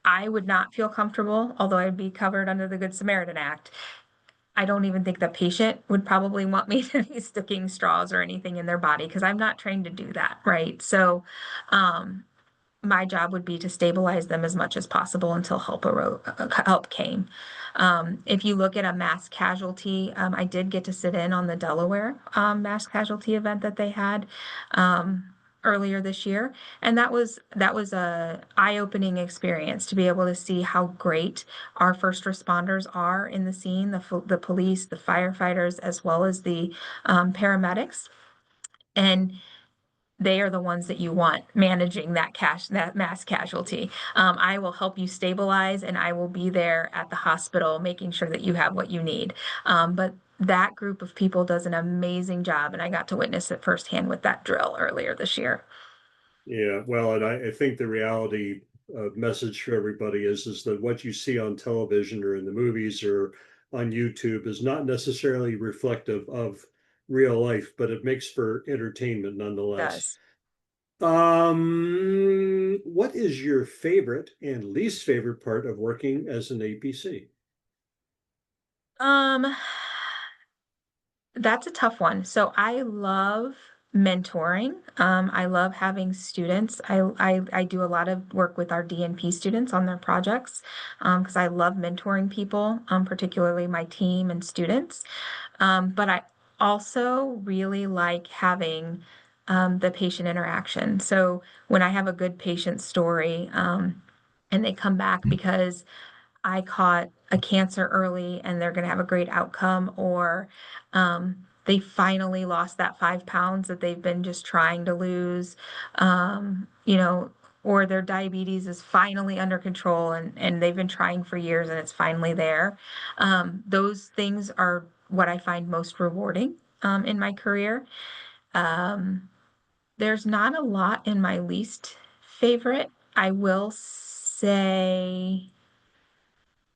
Speaker 3: I would not feel comfortable, although I'd be covered under the Good Samaritan Act. I don't even think the patient would probably want me to be sticking straws or anything in their body because I'm not trained to do that, right? So, my job would be to stabilize them as much as possible until help came. If you look at a mass casualty, I did get to sit in on the Delaware mass casualty event that they had earlier this year, and that was a eye-opening experience to be able to see how great our first responders are in the scene, the police, the firefighters, as well as the paramedics. And they are the ones that you want managing that mass casualty. I will help you stabilize and I will be there at the hospital making sure that you have what you need. But that group of people does an amazing job, and I got to witness it firsthand with that drill earlier this year.
Speaker 1: Yeah, well, and I think the reality message for everybody is that what you see on television or in the movies or on YouTube is not necessarily reflective of real life, but it makes for entertainment
Speaker 3: It
Speaker 1: nonetheless.
Speaker 3: does.
Speaker 1: What is your favorite and least favorite part of working as an APC?
Speaker 3: Um, That's a tough one. So I love mentoring. I love having students. I do a lot of work with our DNP students on their projects because I love mentoring people, particularly my team and students. But I also really like having the patient interaction. So when I have a good patient story, and they come back because I caught a cancer early and they're going to have a great outcome, or they finally lost that 5 pounds that they've been just trying to lose, you know, or their diabetes is finally under control and they've been trying for years and it's finally there. Those things are what I find most rewarding in my career. Um, there's not a lot in my least favorite. I will say,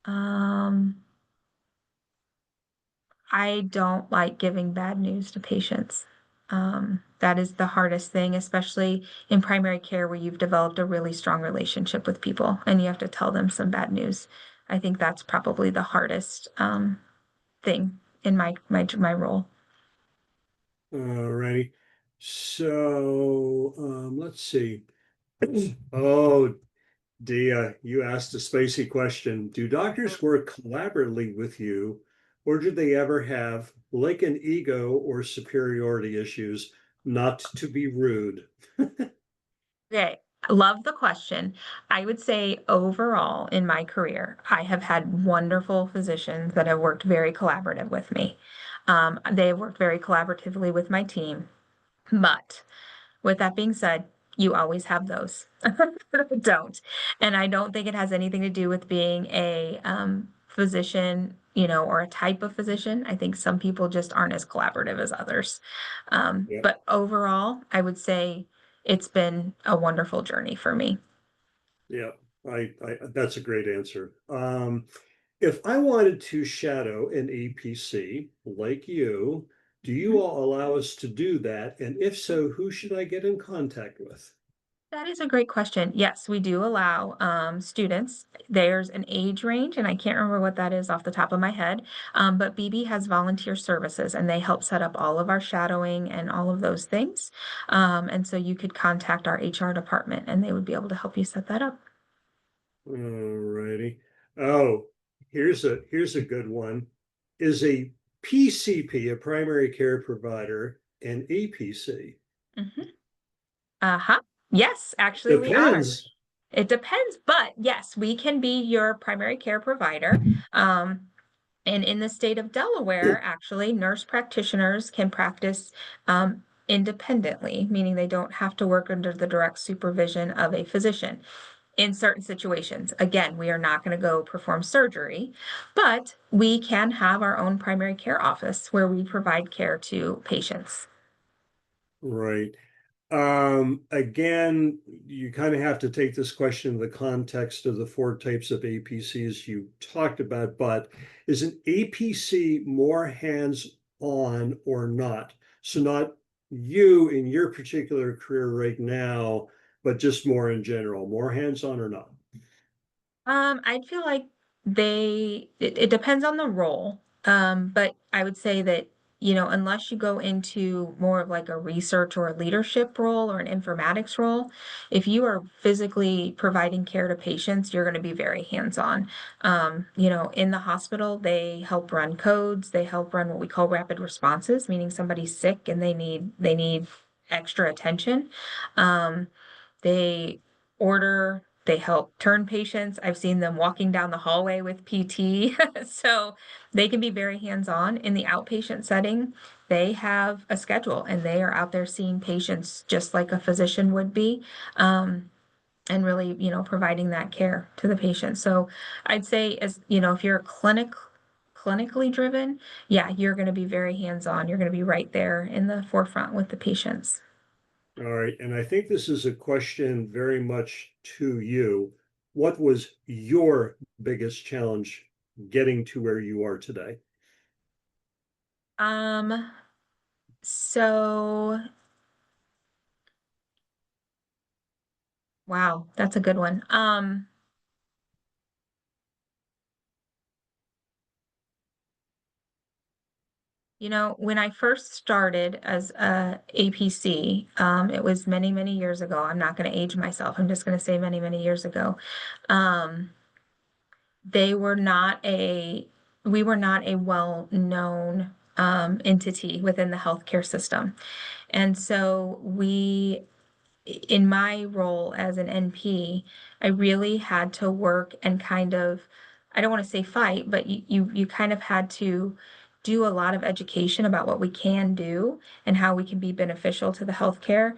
Speaker 3: um, I don't like giving bad news to patients. That is the hardest thing, especially in primary care where you've developed a really strong relationship with people and you have to tell them some bad news. I think that's probably the hardest thing in my role.
Speaker 1: Alrighty. So, let's see. Oh, Dia, you asked a spicy question. Do doctors work collaboratively with you, or do they ever have like an ego or superiority issues? Not to be rude.
Speaker 3: Okay, love the question. I would say overall in my career, I have had wonderful physicians that have worked very collaborative with me. They have worked very collaboratively with my team. But with that being said, you always have those that don't. And I don't think it has anything to do with being a physician, you know, or a type of physician. I think some people just aren't as collaborative as others.
Speaker 1: Yeah,
Speaker 3: But overall, I would say it's been a wonderful journey for me.
Speaker 1: yeah. That's a great answer. If I wanted to shadow an APC like you, do you all allow us to do that? And if so, who should I get in contact with?
Speaker 3: That is a great question. Yes, we do allow students. There's an age range, and I can't remember what that is off the top of my head. But BB has volunteer services, and they help set up all of our shadowing and all of those things. And so you could contact our HR department, and they would be able to help you set that up.
Speaker 1: Alrighty. Oh, here's a good one. Is a PCP, a primary care provider, an APC?
Speaker 3: Mhm. Uh-huh. Yes, actually, we are.
Speaker 1: Depends.
Speaker 3: It depends, but yes, we can be your primary care provider. Um, And in the state of Delaware, actually, nurse practitioners can practice independently, meaning they don't have to work under the direct supervision of a physician in certain situations. Again, we are not going to go perform surgery, but we can have our own primary care office where we provide care to patients.
Speaker 1: Right. Again, you kind of have to take this question in the context of the four types of APCs you talked about, but is an APC more hands-on or not? So not you in your particular career right now, but just more in general, more hands-on or not?
Speaker 3: I'd feel like it depends on the role. But I would say that, you know, unless you go into more of like a research or a leadership role or an informatics role, if you are physically providing care to patients, you're going to be very hands-on. You know, in the hospital, they help run codes, they help run what we call rapid responses, meaning somebody's sick and they need extra attention. Um, they they help turn patients. I've seen them walking down the hallway with PT. So they can be very hands-on in the outpatient setting. They have a schedule and they are out there seeing patients just like a physician would be. And really, you know, providing that care to the patient. So I'd say as, you know, if you're clinically driven, yeah, you're going to be very hands-on. You're going to be right there in the forefront with the patients.
Speaker 1: All right, and I think this is a question very much to you. What was your biggest challenge getting to where you are today?
Speaker 3: Um, so wow, that's a good one. You know, when I first started as a APC, it was many, many years ago. I'm not going to age myself. I'm just going to say many, many years ago. Um, they were not a, we were not a well-known entity within the healthcare system. And so in my role as an NP, I really had to work and kind of, I don't want to say fight, but you kind of had to do a lot of education about what we can do and how we can be beneficial to the healthcare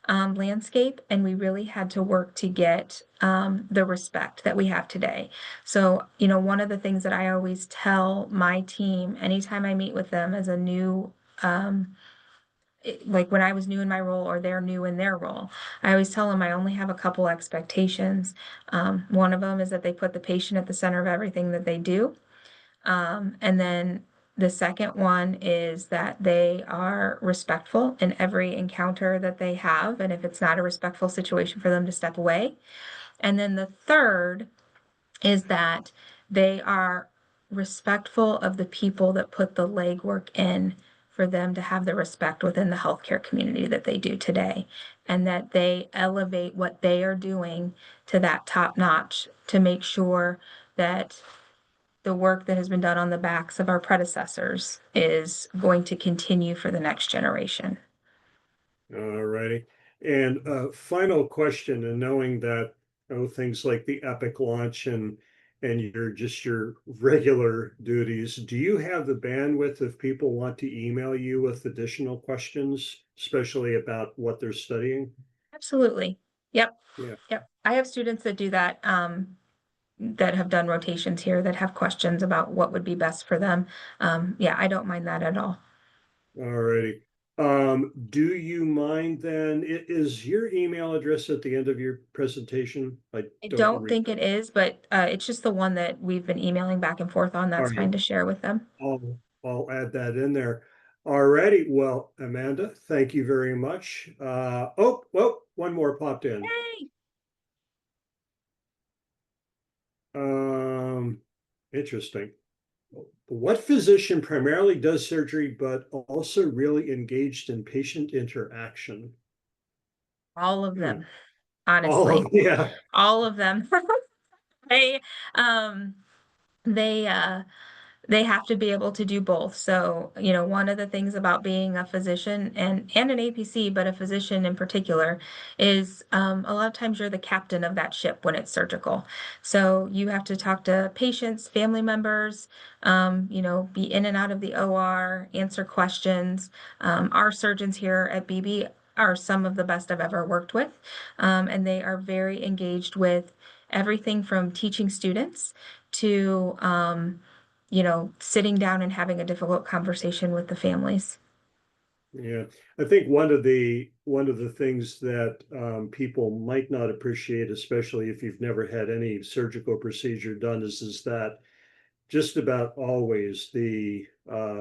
Speaker 3: landscape. And we really had to work to get the respect that we have today. So, one of the things that I always tell my team anytime I meet with them as a new, like when I was new in my role or they're new in their role, I always tell them I only have a couple expectations. One of them is that they put the patient at the center of everything that they do. And then the second one is that they are respectful in every encounter that they have. And if it's not a respectful situation, for them to step away. And then the third is that they are respectful of the people that put the legwork in for them to have the respect within the healthcare community that they do today, and that they elevate what they are doing to that top notch to make sure that the work that has been done on the backs of our predecessors is going to continue for the next generation.
Speaker 1: All righty. And final question, and knowing that things like the Epic launch and your regular duties, do you have the bandwidth if people want to email you with additional questions, especially about what they're studying?
Speaker 3: Absolutely. Yep.
Speaker 1: Yeah.
Speaker 3: Yep. I have students that do that, that have done rotations here that have questions about what would be best for them. Yeah, I don't mind that at all.
Speaker 1: All righty. Do you mind then, is your email address at the end of your presentation? I
Speaker 3: I
Speaker 1: don't
Speaker 3: don't
Speaker 1: read.
Speaker 3: think it is, but it's just the one that we've been emailing back and forth on.
Speaker 1: All
Speaker 3: That's
Speaker 1: right.
Speaker 3: fine to share with them.
Speaker 1: I'll add that in there. Alrighty, well, Amanda, thank you very much. Well, one more popped in.
Speaker 3: Yay!
Speaker 1: Interesting. What physician primarily does surgery, but also really engaged in patient interaction?
Speaker 3: All of them,
Speaker 1: All
Speaker 3: honestly,
Speaker 1: of, yeah.
Speaker 3: all of them. They, um, they they have to be able to do both. So, one of the things about being a physician and an APC, but a physician in particular, is a lot of times you're the captain of that ship when it's surgical. So you have to talk to patients, family members, be in and out of the OR, answer questions. Our surgeons here at BB are some of the best I've ever worked with, and they are very engaged with everything from teaching students to sitting down and having a difficult conversation with the families.
Speaker 1: Yeah, I think one of the things that people might not appreciate, especially if you've never had any surgical procedure done, is that just about always the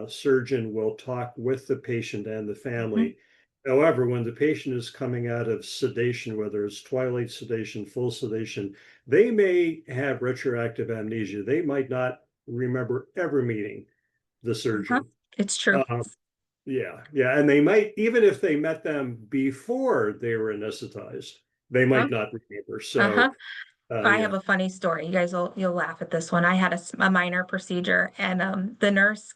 Speaker 1: surgeon will talk with the patient and the
Speaker 3: Mhm.
Speaker 1: family. However, when the patient is coming out of sedation, whether it's twilight sedation, full sedation, they may have retroactive amnesia. They might not remember ever meeting the
Speaker 3: Uh-huh.
Speaker 1: surgeon.
Speaker 3: It's true.
Speaker 1: Um, yeah, yeah, and they might, even if they met them before they were anesthetized, they
Speaker 3: Uh-huh.
Speaker 1: might not remember.
Speaker 3: Uh-huh.
Speaker 1: So,
Speaker 3: I have
Speaker 1: yeah,
Speaker 3: a funny story. You guys you'll laugh at this one. I had a minor procedure, and the nurse,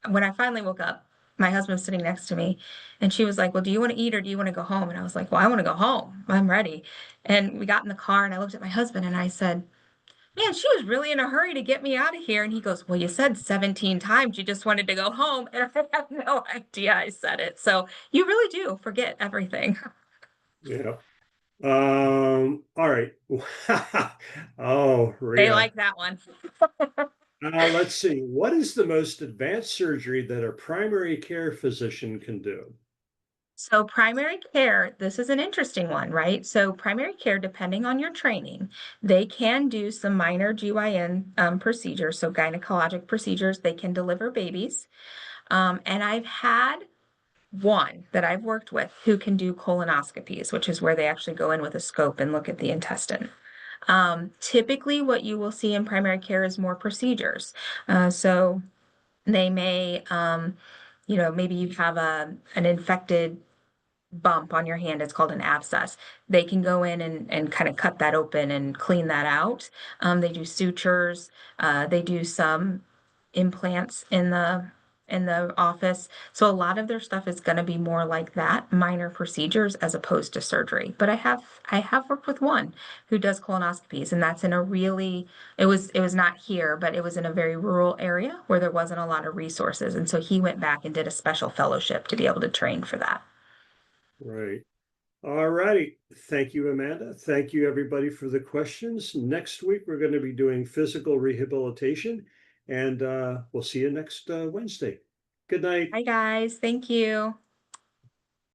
Speaker 3: when I finally woke up, my husband was sitting next to me, and she was like, "Well, do you want to eat or do you want to go home?" And I was like, "Well, I want to go home. I'm ready." And we got in the car, and I looked at my husband and I said, "Man, she was really in a hurry to get me out of here." And he goes, "Well, you said 17 times you just wanted to go home." And I have no idea I said it. So you really do forget everything.
Speaker 1: yeah. All right. Oh,
Speaker 3: They
Speaker 1: Rhea.
Speaker 3: like that one.
Speaker 1: Let's see. What is the most advanced surgery that a primary care physician can do?
Speaker 3: So primary care, this is an interesting one, right? So primary care, depending on your training, they can do some minor GYN procedures, so gynecologic procedures. They can deliver babies. And I've had one that I've worked with who can do colonoscopies, which is where they actually go in with a scope and look at the intestine. Typically, what you will see in primary care is more procedures. So they may, maybe you have an infected bump on your hand. It's called an abscess. They can go in and kind of cut that open and clean that out. They do sutures. They do some implants in the office. So a lot of their stuff is going to be more like that, minor procedures as opposed to surgery. But I have worked with one who does colonoscopies, and that's in a really, it was not here, but it was in a very rural area where there wasn't a lot of resources. And so he went back and did a special fellowship to be able to train for that.
Speaker 1: Right. All righty. Thank you, Amanda. Thank you, everybody, for the questions. Next week, we're going to be doing physical rehabilitation, and we'll see you next Wednesday. Good night.
Speaker 3: Hi, guys. Thank you.